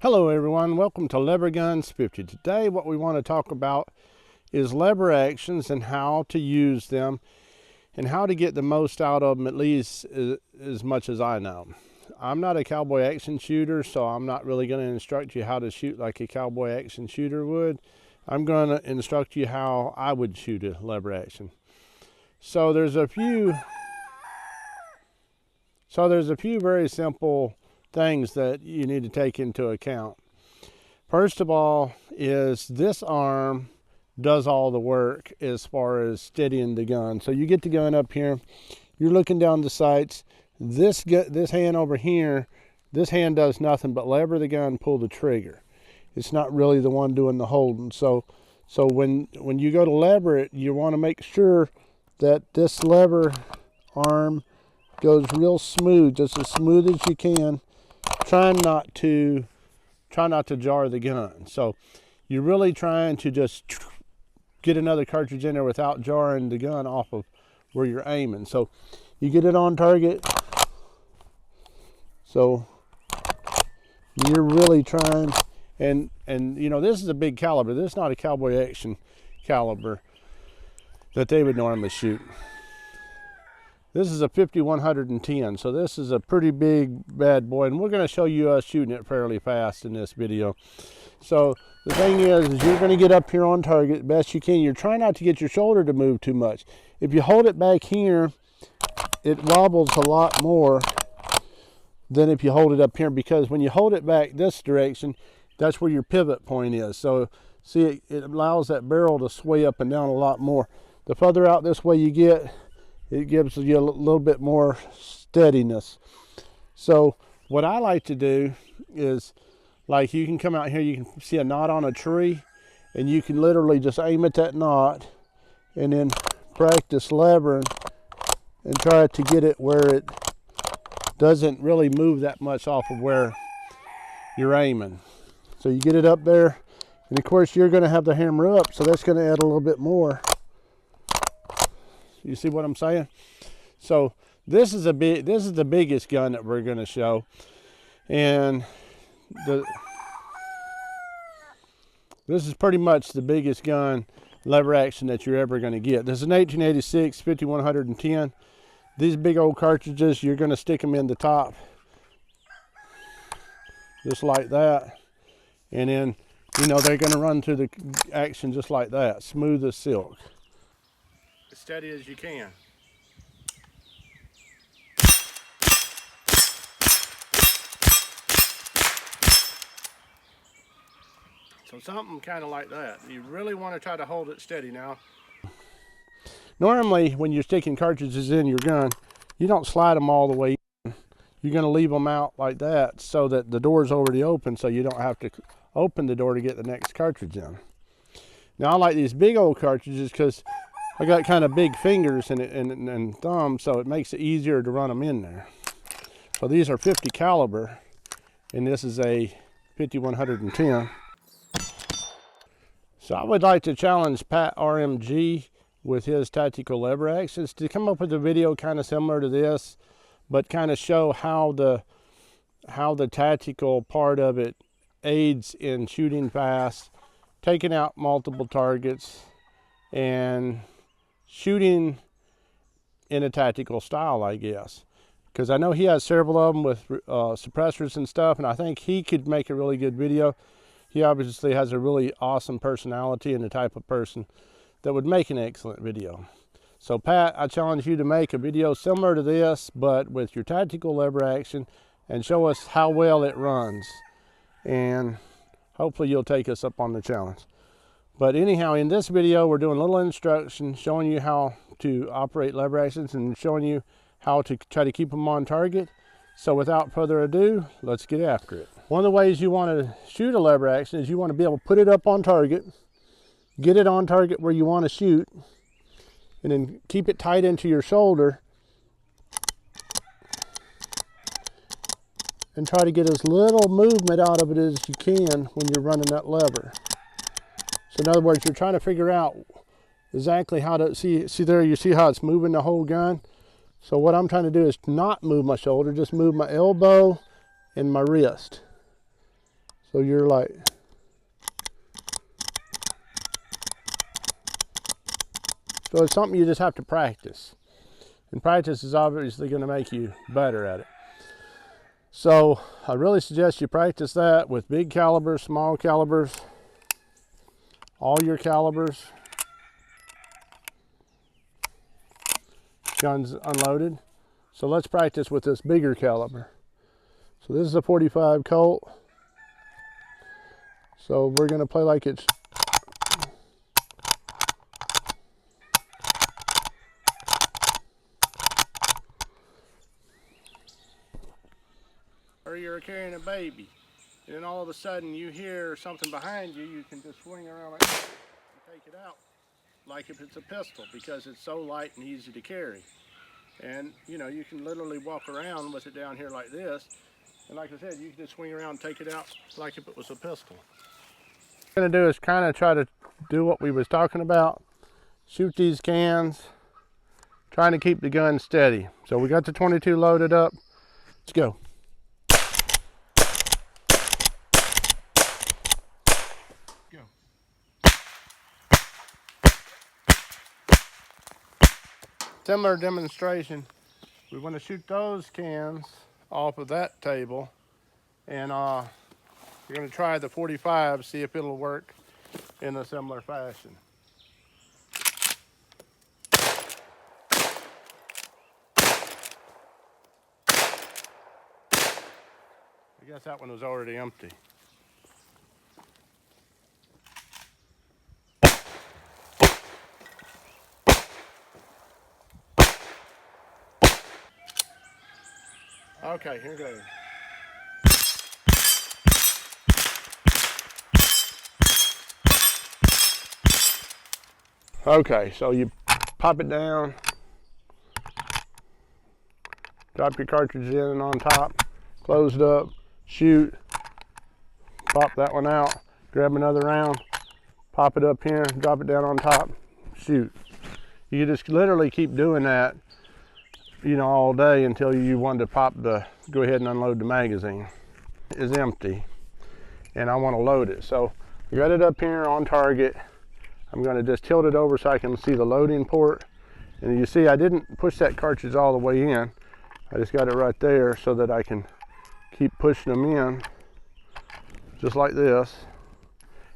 Hello everyone, welcome to Lever Guns 50. Today what we want to talk about is lever actions and how to use them and how to get the most out of them, at least as much as I know. I'm not a cowboy action shooter, so I'm not really going to instruct you how to shoot like a cowboy action shooter would. I'm going to instruct you how I would shoot a lever action. So there's a few very simple things that you need to take into account. First of all is this arm does all the work as far as steadying the gun. So you get the gun up here, you're looking down the sights. This hand over here, this hand does nothing but lever the gun, pull the trigger. It's not really the one doing the holding. So when you go to lever it, you want to make sure that this lever arm goes real smooth, just as smooth as you can. Try not to jar the gun. So you're really trying to just get another cartridge in there without jarring the gun off of where you're aiming. So you get it on target. So you're really trying, and you know, this is a big caliber. This is not a cowboy action caliber that they would normally shoot. This is a 5110, so this is a pretty big bad boy, and we're going to show you shooting it fairly fast in this video. So the thing is you're going to get up here on target best you can. You're trying not to get your shoulder to move too much. If you hold it back here, it wobbles a lot more than if you hold it up here, because when you hold it back this direction, that's where your pivot point is. So see, it allows that barrel to sway up and down a lot more. The further out this way you get, it gives you a little bit more steadiness. So what I like to do is, like, you can come out here, you can see a knot on a tree, and you can literally just aim at that knot and then practice levering and try to get it where it doesn't really move that much off of where you're aiming. So you get it up there, and of course you're going to have the hammer up, so that's going to add a little bit more. You see what I'm saying? So this is the biggest gun that we're going to show, and this is pretty much the biggest gun lever action that you're ever going to get. This is an 1886 5110. These big old cartridges, you're going to stick them in the top just like that, and then, you know, they're going to run through the action just like that, smooth as silk. As steady as you can. So something kind of like that. You really want to try to hold it steady now. Normally, when you're sticking cartridges in your gun, you don't slide them all the way in. You're going to leave them out like that so that the door's already open, so you don't have to open the door to get the next cartridge in. Now I like these big old cartridges because I got kind of big fingers and thumbs, so it makes it easier to run them in there. So these are 50 caliber, and this is a 5110. So I would like to challenge Pat RMG with his tactical lever actions to come up with a video kind of similar to this, but kind of show how the tactical part of it aids in shooting fast, taking out multiple targets, and shooting in a tactical style, I guess. Because I know he has several of them with suppressors and stuff, and I think he could make a really good video. He obviously has a really awesome personality and the type of person that would make an excellent video. So Pat, I challenge you to make a video similar to this, but with your tactical lever action, and show us how well it runs. And hopefully you'll take us up on the challenge. But anyhow, in this video, we're doing a little instruction, showing you how to operate lever actions and showing you how to try to keep them on target. So without further ado, let's get after it. One of the ways you want to shoot a lever action is you want to be able to put it up on target, get it on target where you want to shoot, and then keep it tight into your shoulder and try to get as little movement out of it as you can when you're running that lever. So in other words, you're trying to figure out exactly how to, see there, you see how it's moving the whole gun? So what I'm trying to do is not move my shoulder, just move my elbow and my wrist. So you're like, so it's something you just have to practice. And practice is obviously going to make you better at it. So I really suggest you practice that with big calibers, small calibers, all your calibers. Gun's unloaded. So let's practice with this bigger caliber. So this is a 45 Colt. So we're going to play like it's or you're carrying a baby, and then all of a sudden you hear something behind you, you can just swing around like that and take it out like if it's a pistol, because it's so light and easy to carry. And you know, you can literally walk around with it down here like this, and like I said, you can just swing around and take it out like if it was a pistol. What I'm going to do is kind of try to do what we was talking about, shoot these cans, trying to keep the gun steady. So we got the 22 loaded up. Let's go. Similar demonstration. We want to shoot those cans off of that table, and we're going to try the 45, see if it'll work in a similar fashion. I guess that one was already empty. Okay, here goes. Okay, so you pop it down, drop your cartridge in on top, close it up, shoot, pop that one out, grab another round, pop it up here, drop it down on top, shoot. You just literally keep doing that, you know, all day until you want to go ahead and unload the magazine. It is empty, and I want to load it. So I got it up here on target. I'm going to just tilt it over so I can see the loading port. And you see I didn't push that cartridge all the way in. I just got it right there so that I can keep pushing them in just like this.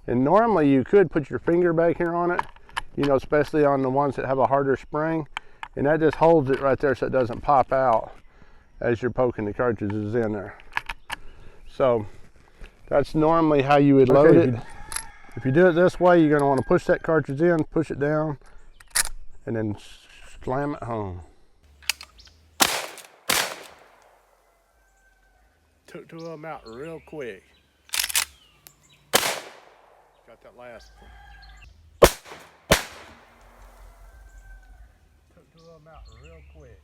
And normally you could put your finger back here on it, you know, especially on the ones that have a harder spring, and that just holds it right there so it doesn't pop out as you're poking the cartridges in there. So that's normally how you would load it. If you do it this way, you're going to want to push that cartridge in, push it down, and then slam it home. Took two of them out real quick. Got that last one. Took two of them out real quick.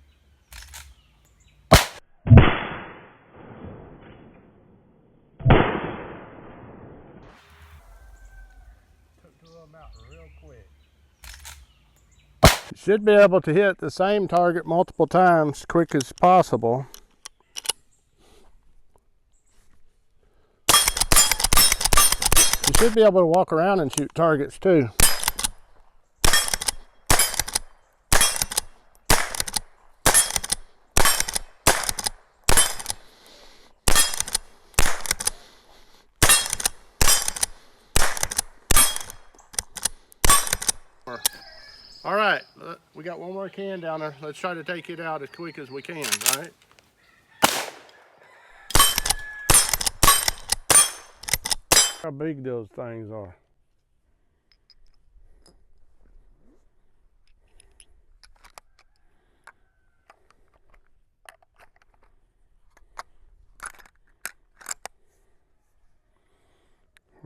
Took two of them out real quick. You should be able to hit the same target multiple times quick as possible. You should be able to walk around and shoot targets too. All right, we got one more can down there. Let's try to take it out as quick as we can, all right? How big those things are.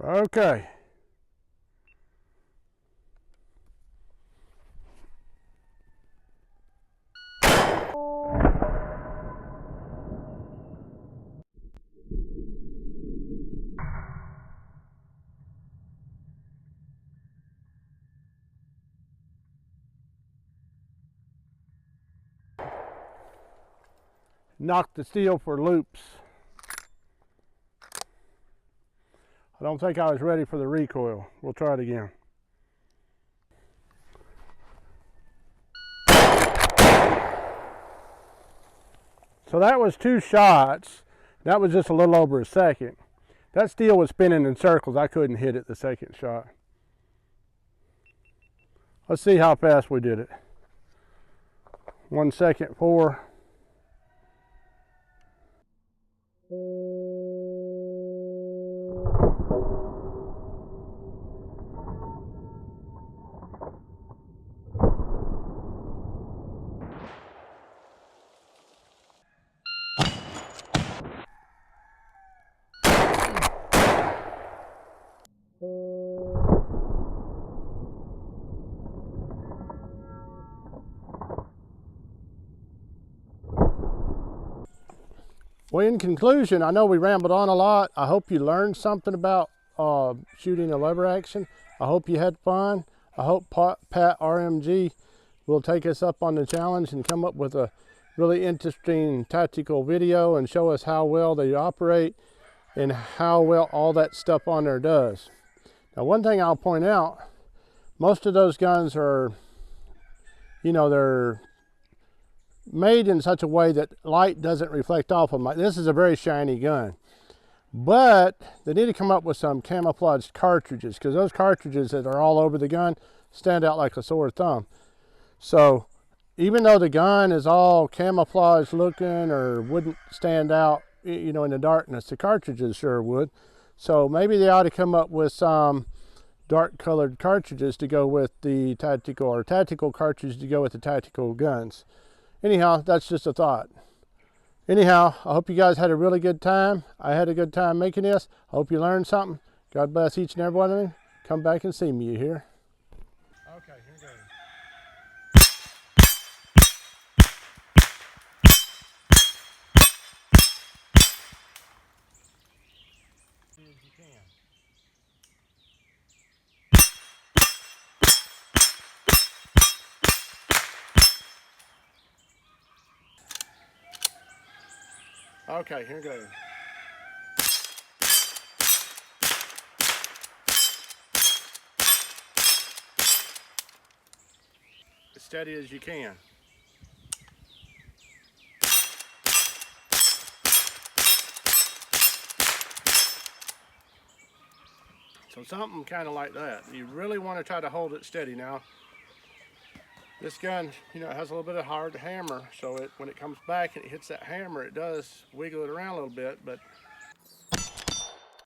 Okay. Knock the steel for loops. I don't think I was ready for the recoil. We'll try it again. So that was 2 shots. That was just a little over a second. That steel was spinning in circles. I couldn't hit it the second shot. Let's see how fast we did it. 1 second, 4. Well, in conclusion, I know we rambled on a lot. I hope you learned something about shooting a lever action. I hope you had fun. I hope Pat RMG will take us up on the challenge and come up with a really interesting tactical video and show us how well they operate and how well all that stuff on there does. Now, one thing I'll point out, most of those guns are, you know, they're made in such a way that light doesn't reflect off of them. This is a very shiny gun, but they need to come up with some camouflaged cartridges, because those cartridges that are all over the gun stand out like a sore thumb. So even though the gun is all camouflage looking or wouldn't stand out, you know, in the darkness, the cartridges sure would. So maybe they ought to come up with some dark colored cartridges to go with the tactical, or tactical cartridges to go with the tactical guns. Anyhow, that's just a thought. Anyhow, I hope you guys had a really good time. I had a good time making this. I hope you learned something. God bless each and every one of you. Come back and see me, you hear? Okay, here goes. As you can. Okay, here goes. As steady as you can. So something kind of like that. You really want to try to hold it steady. Now, this gun, you know, it has a little bit of hard hammer, so when it comes back and it hits that hammer, it does wiggle it around a little bit, but